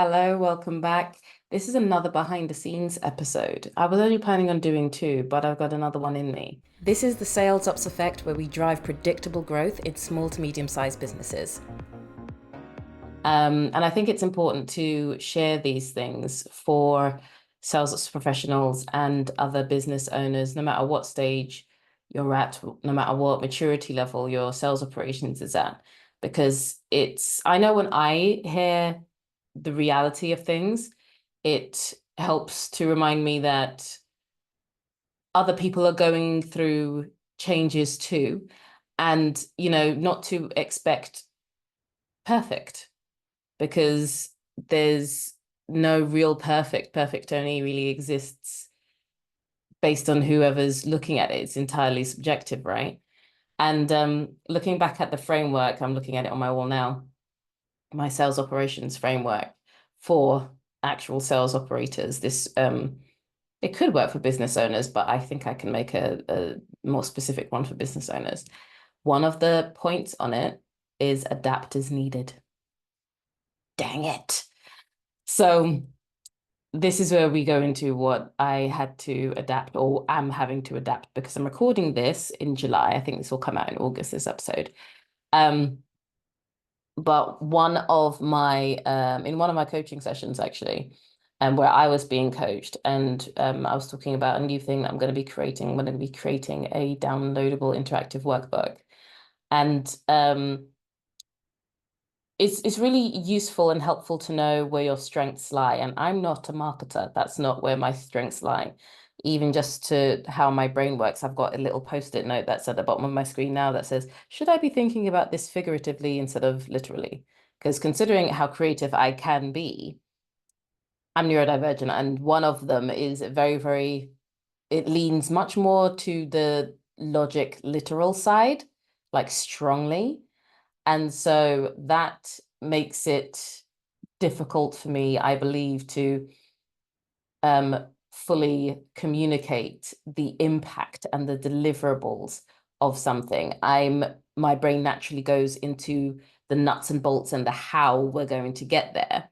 Hello, welcome back. This is another behind the scenes episode. I was only planning on doing two, but I've got another one in me. This is the Sales Ops Effect, where we drive predictable growth in small to medium sized businesses. And I think it's important to share these things for sales ops professionals and other business owners, no matter what stage you're at, no matter what maturity level your sales operations is at. Because I know when I hear the reality of things, it helps to remind me that other people are going through changes too. And, not to expect perfect because there's no real perfect. Perfect only really exists based on whoever's looking at it. It's entirely subjective, right? And looking back at the framework, I'm looking at it on my wall now, my sales operations framework for actual sales operators. It could work for business owners, but I think I can make a more specific one for business owners. One of the points on it is adapt as needed. Dang it. So this is where we go into what I had to adapt or am having to adapt because I'm recording this in July. I think this will come out in August, this episode. But in one of my coaching sessions actually, where I was being coached and I was talking about a new thing that I'm going to be creating. I'm going to be creating a downloadable interactive workbook. And it's really useful and helpful to know where your strengths lie. And I'm not a marketer. That's not where my strengths lie. Even just to how my brain works, I've got a little post-it note that's at the bottom of my screen now that says, should I be thinking about this figuratively instead of literally? Because considering how creative I can be, I'm neurodivergent. And one of them is it leans much more to the logic literal side, like strongly. And so that makes it difficult for me, I believe, to fully communicate the impact and the deliverables of something. My brain naturally goes into the nuts and bolts and the how we're going to get there.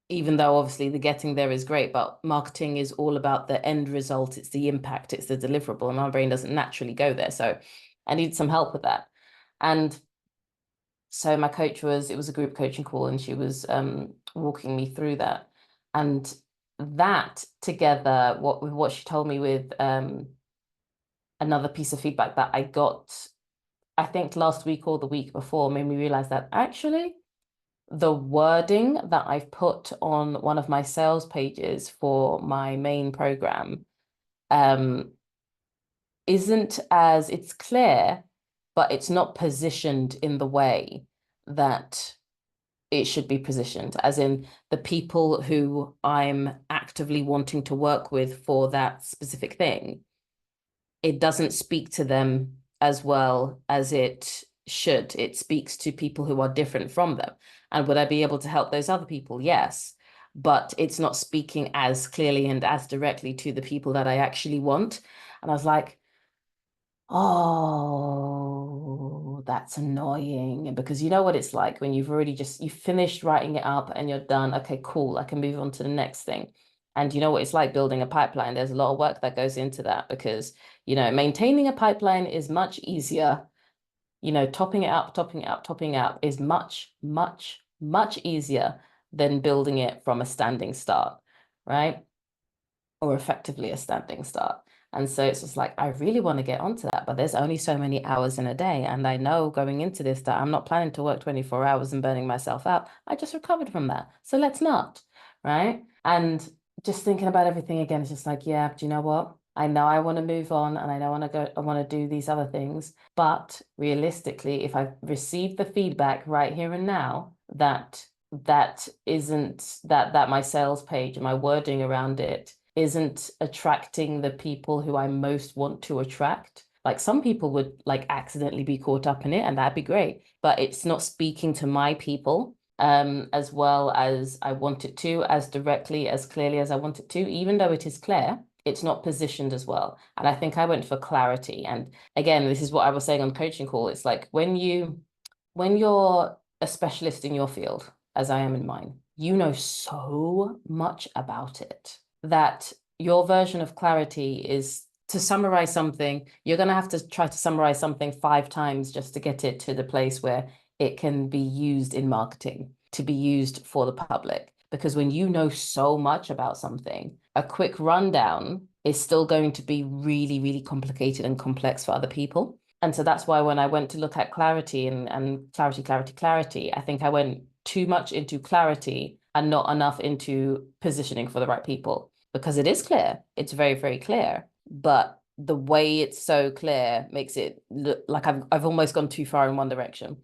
Even though obviously the getting there is great, but marketing is all about the end result. It's the impact, it's the deliverable, and my brain doesn't naturally go there. So I need some help with that. And so my it was a group coaching call, and she was walking me through that. And that together, what she told me with another piece of feedback that I got, I think last week or the week before, made me realize that actually the wording that I've put on one of my sales pages for my main program isn't as it's clear, but it's not positioned in the way that it should be positioned, as in the people who I'm actively wanting to work with for that specific thing. It doesn't speak to them as well as it should. It speaks to people who are different from them. And would I be able to help those other people? Yes. But it's not speaking as clearly and as directly to the people that I actually want. And I was like, oh, that's annoying. Because you know what it's like when you finished writing it up and you're done. Okay, cool. I can move on to the next thing. And you know what it's like building a pipeline. There's a lot of work that goes into that because, maintaining a pipeline is much easier. Topping it up, topping it up, topping it up is much, much, much easier than building it from a standing start, right? Or effectively a standing start. And so it's just like, I really want to get onto that, but there's only so many hours in a day. And I know going into this that I'm not planning to work 24 hours and burning myself out. I just recovered from that. So let's not, right? And just thinking about everything again, it's just like, yeah, do you know what? I know I want to move on and I want to do these other things. But realistically, if I've received the feedback right here and now that isn't that my sales page and my wording around it isn't attracting the people who I most want to attract. Like some people would like accidentally be caught up in it, and that'd be great. But it's not speaking to my people as well as I want it to, as directly, as clearly as I want it to, even though it is clear, it's not positioned as well. And I think I went for clarity. And again, this is what I was saying on coaching call. It's like when you're a specialist in your field, as I am in mine. You know so much about it that your version of clarity is to summarize something. You're going to have to try to summarize something 5 times just to get it to the place where it can be used in marketing, to be used for the public. Because when you know so much about something, a quick rundown is still going to be really, really complicated and complex for other people. And so that's why when I went to look at clarity and clarity, I think I went too much into clarity and not enough into positioning for the right people. Because it is clear, it's very, very clear. But the way it's so clear makes it look like I've almost gone too far in one direction.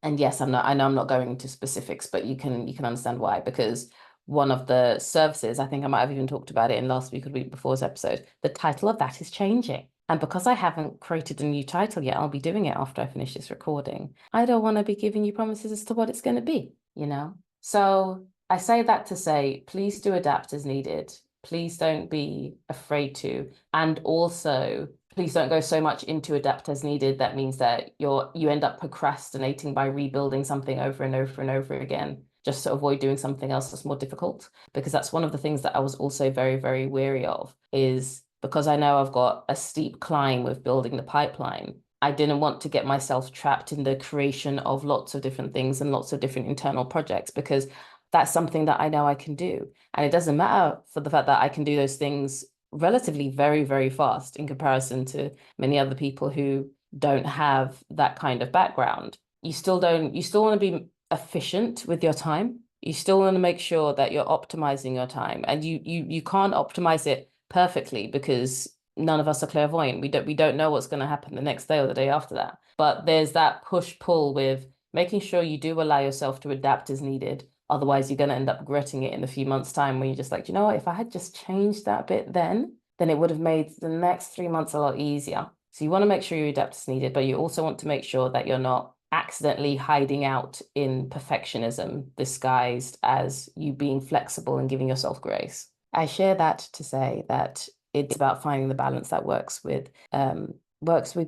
And yes, I know I'm not going into specifics, but you can understand why, because one of the services, I think I might have even talked about it in last week or the week before's episode, the title of that is changing. And because I haven't created a new title yet, I'll be doing it after I finish this recording. I don't want to be giving you promises as to what it's going to be, you know? So I say that to say, please do adapt as needed. Please don't be afraid to. And also, please don't go so much into adapt as needed. That means that you end up procrastinating by rebuilding something over and over and over again, just to avoid doing something else that's more difficult. Because that's one of the things that I was also very, very wary of, is because I know I've got a steep climb with building the pipeline. I didn't want to get myself trapped in the creation of lots of different things and lots of different internal projects, because that's something that I know I can do. And it doesn't matter for the fact that I can do those things relatively very, very fast in comparison to many other people who don't have that kind of background. You still want to be efficient with your time. You still want to make sure that you're optimizing your time. And you can't optimize it perfectly, because none of us are clairvoyant. We don't know what's going to happen the next day or the day after that. But there's that push-pull with making sure you do allow yourself to adapt as needed. Otherwise, you're going to end up regretting it in a few months' time, when you're just like, you know what, if I had just changed that bit then it would have made the next 3 months a lot easier. So you want to make sure you adapt as needed, but you also want to make sure that you're not accidentally hiding out in perfectionism disguised as you being flexible and giving yourself grace. I share that to say that it's about finding the balance that works with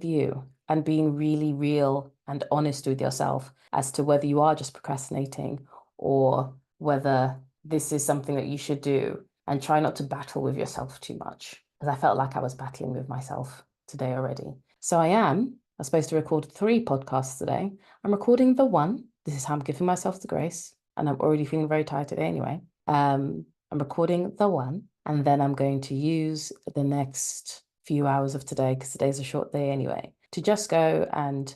you, and being really real and honest with yourself as to whether you are just procrastinating or whether this is something that you should do, and try not to battle with yourself too much, because I felt like I was battling with myself today already. So I'm supposed to record 3 podcasts today. I'm recording the one. This is how I'm giving myself the grace, and I'm already feeling very tired today anyway. I'm recording the one, and then I'm going to use the next few hours of today, because today's a short day anyway, to just go and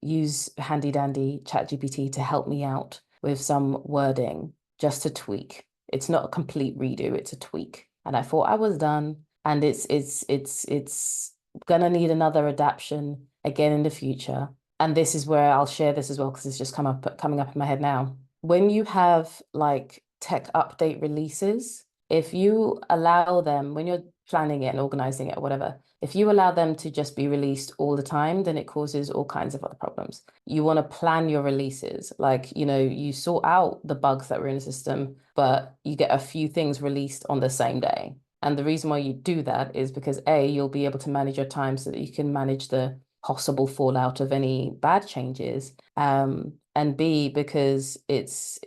use handy dandy ChatGPT to help me out with some wording, just to tweak. It's not a complete redo, it's a tweak. And I thought I was done, and it's gonna need another adaptation again in the future. And this is where I'll share this as well, because it's just coming up in my head now. When you have like tech update releases, if you allow them, when you're planning it and organizing it or whatever, if you allow them to just be released all the time, then it causes all kinds of other problems. You want to plan your releases. Like, you sort out the bugs that were in the system, but you get a few things released on the same day. And the reason why you do that is because A, you'll be able to manage your time so that you can manage the possible fallout of any bad changes. And B, because it's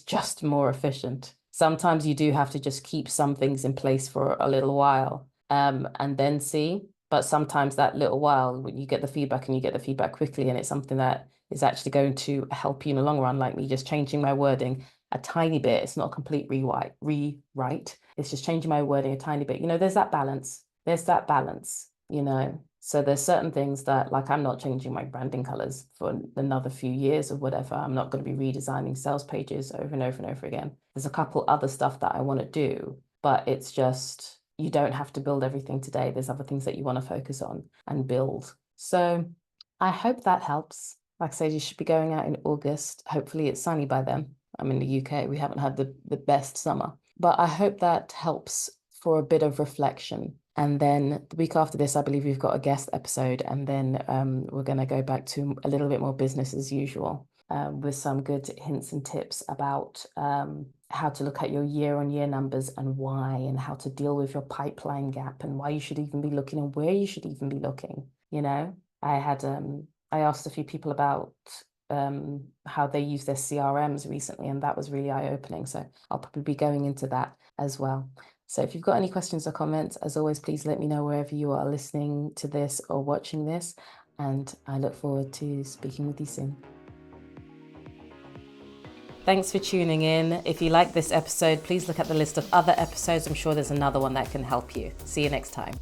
just more efficient. Sometimes you do have to just keep some things in place for a little while, and then see. But sometimes that little while, when you get the feedback and you get the feedback quickly, and it's something that is actually going to help you in the long run, like me just changing my wording a tiny bit. It's not a complete rewrite. It's just changing my wording a tiny bit. There's that balance. So there's certain things that, like, I'm not changing my branding colors for another few years or whatever. I'm not going to be redesigning sales pages over and over and over again. There's a couple other stuff that I want to do, but it's just, you don't have to build everything today. There's other things that you want to focus on and build. So I hope that helps. Like I said, you should be going out in August. Hopefully it's sunny by then. I'm in the UK. We haven't had the best summer, but I hope that helps for a bit of reflection. And then the week after this, I believe we've got a guest episode, and then we're going to go back to a little bit more business as usual, with some good hints and tips about how to look at your year-on-year numbers and why, and how to deal with your pipeline gap, and why you should even be looking and where you should even be looking. I asked a few people about how they use their CRMs recently, and that was really eye-opening. So I'll probably be going into that as well. So if you've got any questions or comments, as always, please let me know wherever you are listening to this or watching this, and I look forward to speaking with you soon. Thanks for tuning in. If you like this episode, please look at the list of other episodes. I'm sure there's another one that can help you. See you next time.